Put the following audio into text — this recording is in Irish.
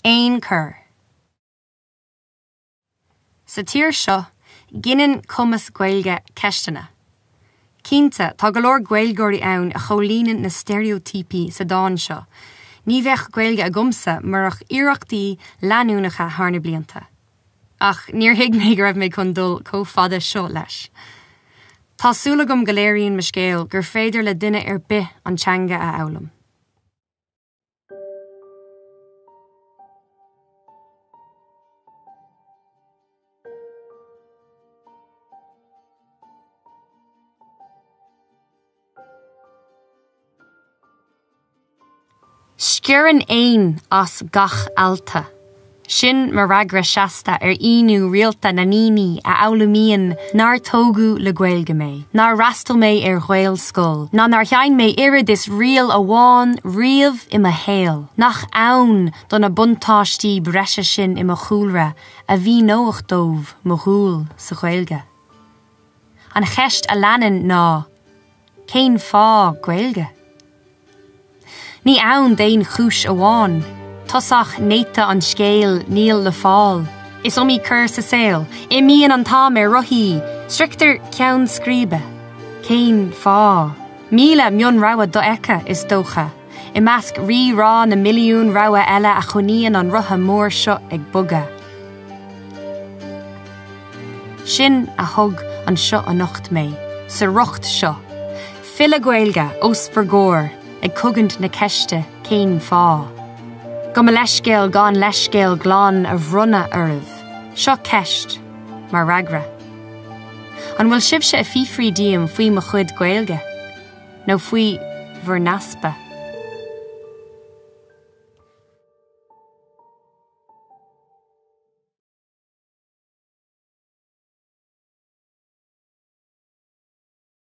Éan Corr. Sa tír seo, ginan cumas Gaeilge ceistena. Cínta, tá go leor gaeilgeoirí ann a cholíonn na stereotípi sa dáin seo. Ní bheadh Gaeilge a gomsa marach iarachtaí leanúnacha tharna blianta. Ach, níor thuig mé go raibh mé chun dul comhfada seo leis. Tásúla gom go léiríonn me scéal gur féidir le duine ar bith an teanga a amhlaim. Sciaran éin as gach alta. Sin mar ragra seasta inú rialta na níní a amhlaimíonn nar tógu le Gaeilge mé, nar rastal mé Ghail scoil, ná nar cheann mé irid is rial amháin riamh im a héal, nach ann don na buntáistí breise sin im a chúlra a bhí nóach dómh mo chúl sa Gaeilge. An cheist a leanan ná, cén fá Gaeilge. Ní ann déin chúis amháin, tosach néta an scéal níl le fáil. Is omí cur sa saoil, I míon an tám rothí, strictar ceann scríbe. Cén fá. Míle mion rawa do echa is dócha. I measc rí rá na milliún rawa eile a choníon an rutha mór seo ag buga. Sin a thug an seo a nocht mé, sa rocht seo. Fila Gaeilge os vergóir, ag cugant na ceiste cén fá. Go me leiscéal gan leiscéal glán a bhrunna uiribh. Seo ceist, mar ragra. An bhfuil sibse a fífrí díam faoi mo chud Gaeilge? nó faoi bhar naspa?